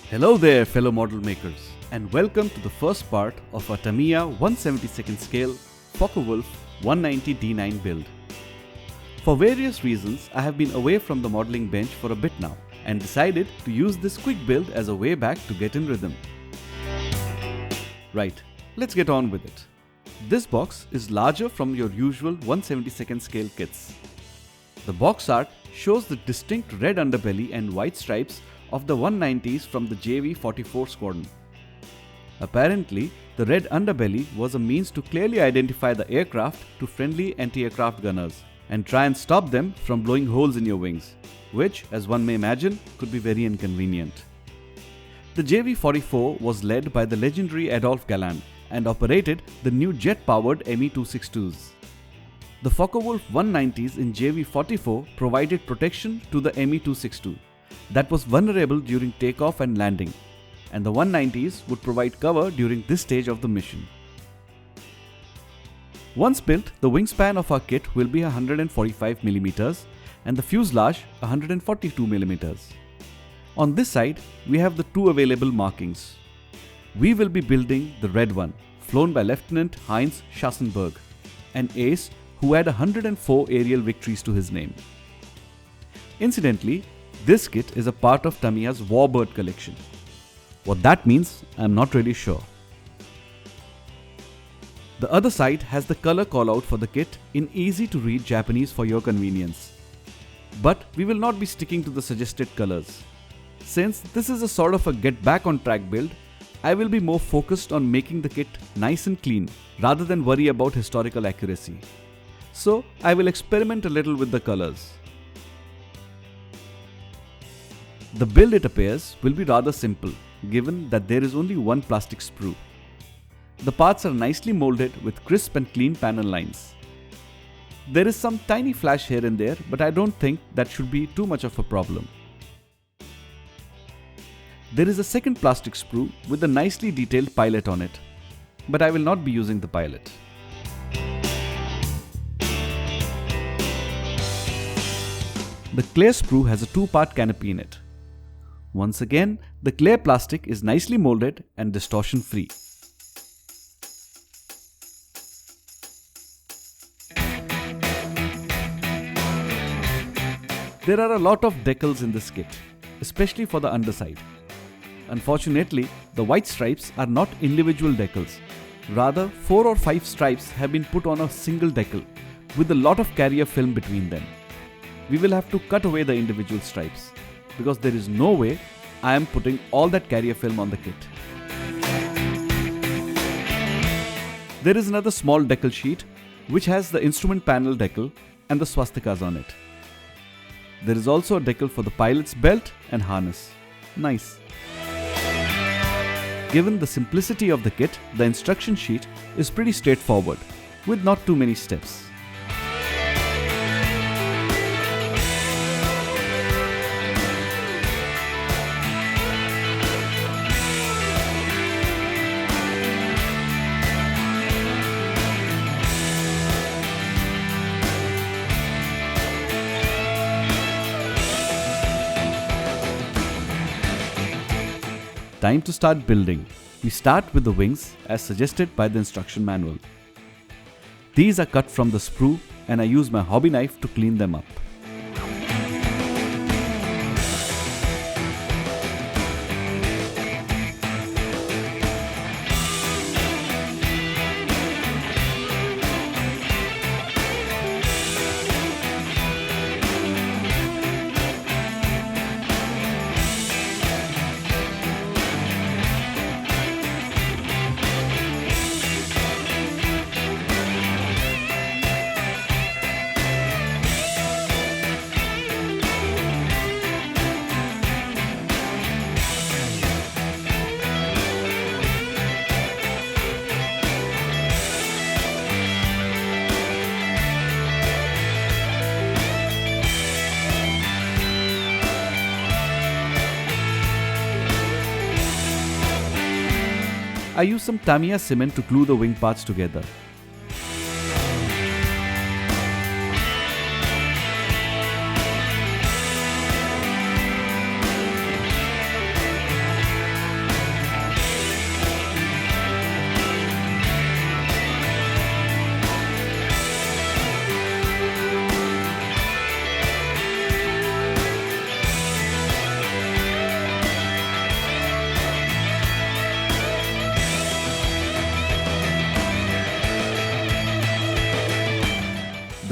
Hello there, fellow model makers, and welcome to the first part of our Tamiya 1/72nd scale Fw190 D9 build. For various reasons, I have been away from the modeling bench for a bit now and decided to use this quick build as a way back to get in rhythm. Right, let's get on with it. This box is larger from your usual 1/72nd scale kits. The box art shows the distinct red underbelly and white stripes of the 190s from the JV-44 squadron. Apparently, the red underbelly was a means to clearly identify the aircraft to friendly anti-aircraft gunners and try and stop them from blowing holes in your wings, which, as one may imagine, could be very inconvenient. The JV-44 was led by the legendary Adolf Galland and operated the new jet-powered Me-262s. The Focke-Wulf 190s in JV-44 provided protection to the Me-262 that was vulnerable during takeoff and landing, and the 190s would provide cover during this stage of the mission. Once built, the wingspan of our kit will be 145 mm and the fuselage 142 mm. On this side, we have the two available markings. We will be building the red one, flown by Lieutenant Heinz Schassenberg, an ace who had 104 aerial victories to his name. Incidentally, this kit is a part of Tamiya's Warbird collection. What that means, I am not really sure. The other side has the color callout for the kit in easy to read Japanese for your convenience. But we will not be sticking to the suggested colors. Since this is a sort of a get back on track build, I will be more focused on making the kit nice and clean rather than worry about historical accuracy. So I will experiment a little with the colors. The build, it appears, will be rather simple, given that there is only one plastic sprue. The parts are nicely molded with crisp and clean panel lines. There is some tiny flash here and there, but I don't think that should be too much of a problem. There is a second plastic sprue with a nicely detailed pilot on it, but I will not be using the pilot. The clear sprue has a two-part canopy in it. Once again, the clear plastic is nicely molded and distortion free. There are a lot of decals in this kit, especially for the underside. Unfortunately, the white stripes are not individual decals. Rather, 4 or 5 stripes have been put on a single decal, with a lot of carrier film between them. We will have to cut away the individual stripes, because there is no way I am putting all that carrier film on the kit. There is another small decal sheet which has the instrument panel decal and the swastikas on it. There is also a decal for the pilot's belt and harness. Nice. Given the simplicity of the kit, the instruction sheet is pretty straightforward, with not too many steps. Time to start building. We start with the wings as suggested by the instruction manual. These are cut from the sprue and I use my hobby knife to clean them up. I use some Tamiya cement to glue the wing parts together.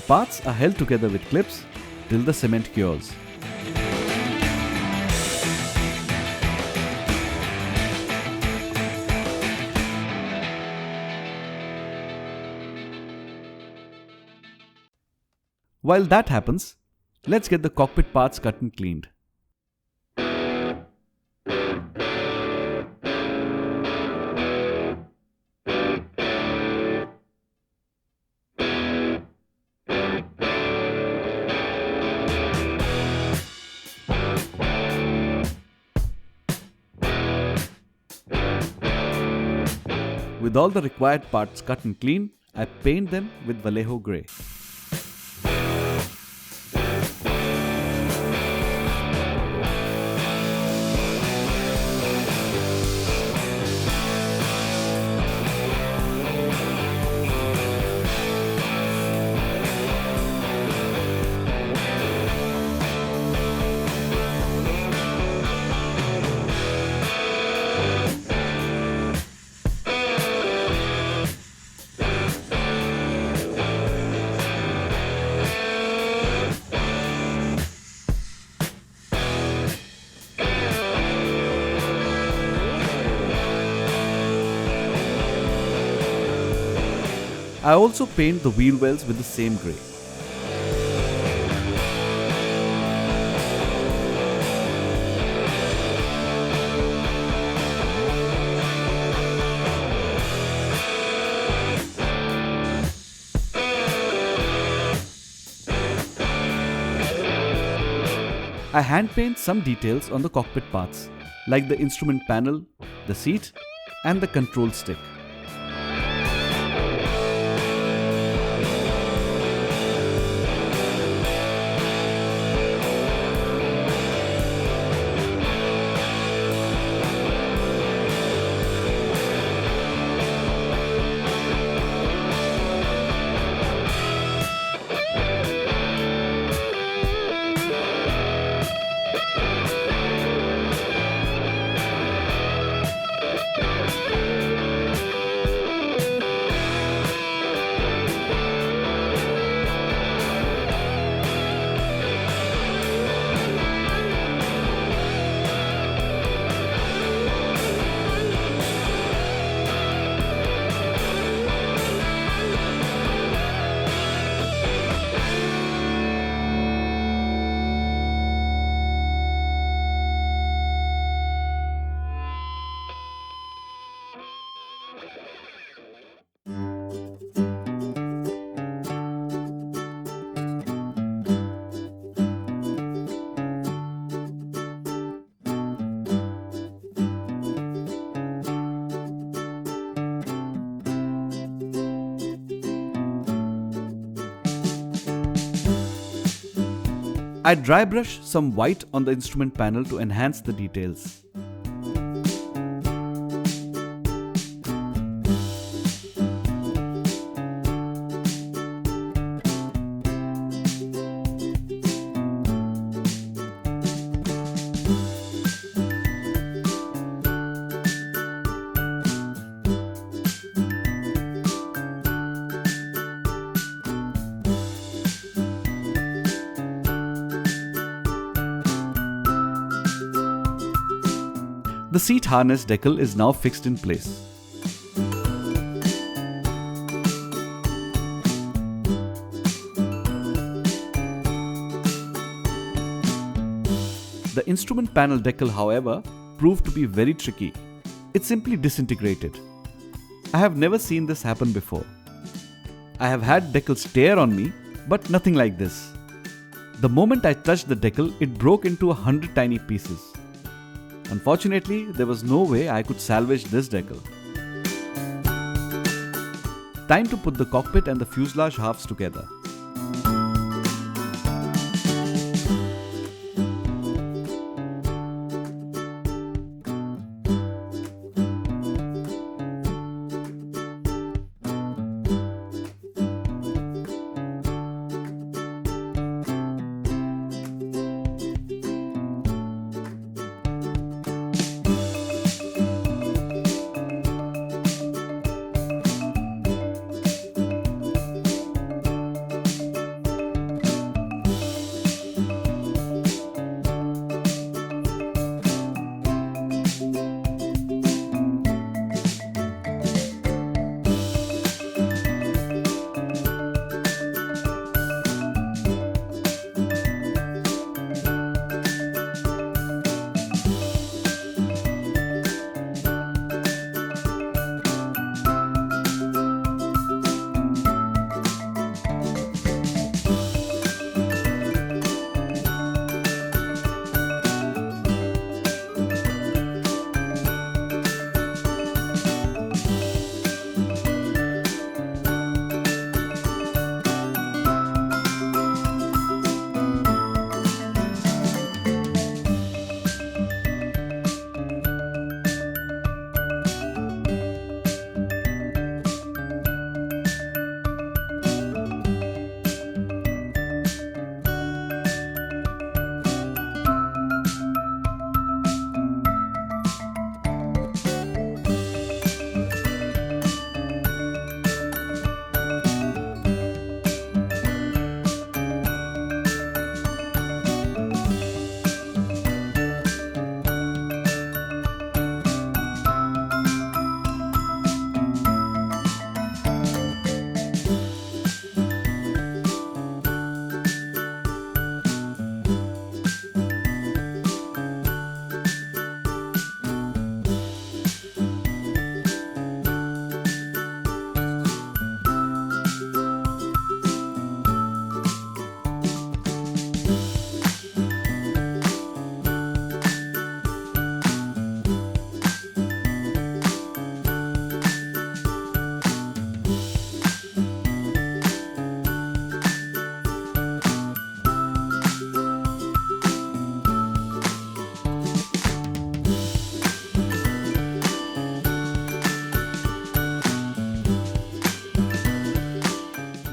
parts are held together with clips till the cement cures. While that happens, let's get the cockpit parts cut and cleaned. With all the required parts cut and clean, I paint them with Vallejo Grey. I also paint the wheel wells with the same grey. I hand paint some details on the cockpit parts, like the instrument panel, the seat, and the control stick. I dry brush some white on the instrument panel to enhance the details. The seat harness decal is now fixed in place. The instrument panel decal, however, proved to be very tricky. It simply disintegrated. I have never seen this happen before. I have had decals tear on me, but nothing like this. The moment I touched the decal, it broke into 100 tiny pieces. Unfortunately, there was no way I could salvage this decal. Time to put the cockpit and the fuselage halves together.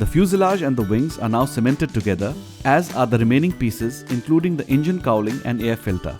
The fuselage and the wings are now cemented together, as are the remaining pieces including the engine cowling and air filter.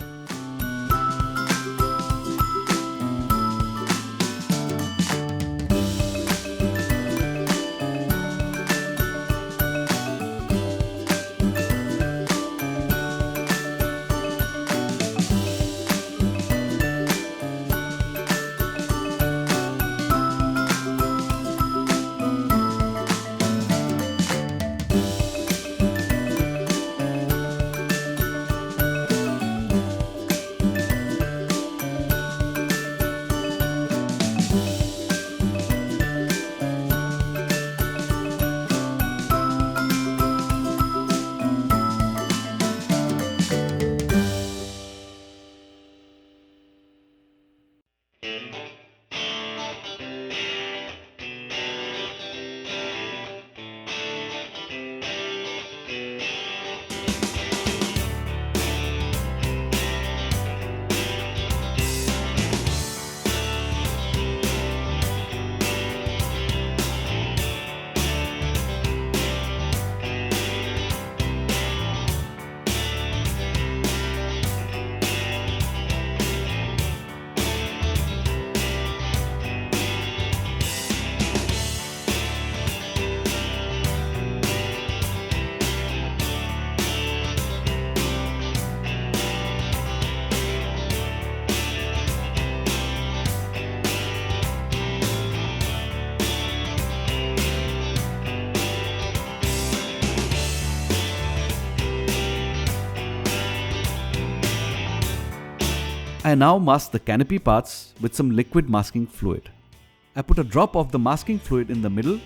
I now mask the canopy parts with some liquid masking fluid. I put a drop of the masking fluid in the middle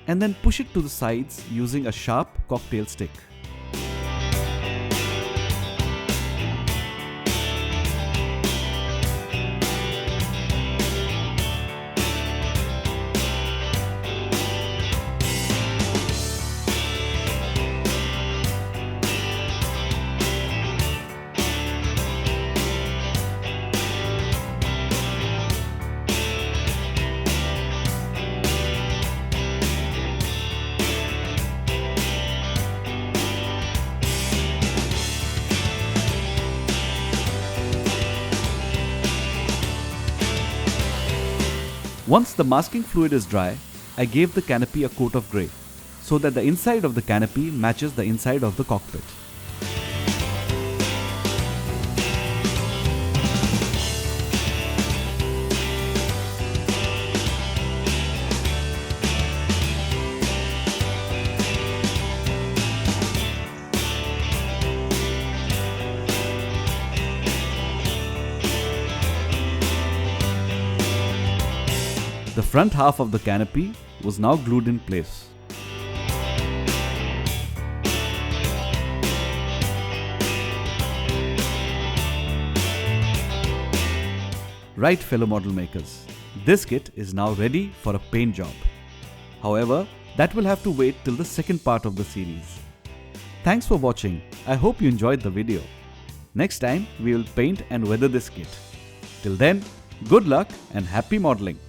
and then push it to the sides using a sharp cocktail stick. Once the masking fluid is dry, I gave the canopy a coat of grey so that the inside of the canopy matches the inside of the cockpit. The front half of the canopy was now glued in place. Right, fellow model makers, this kit is now ready for a paint job. However, that will have to wait till the second part of the series. Thanks for watching. I hope you enjoyed the video. Next time, we will paint and weather this kit. Till then, good luck and happy modeling.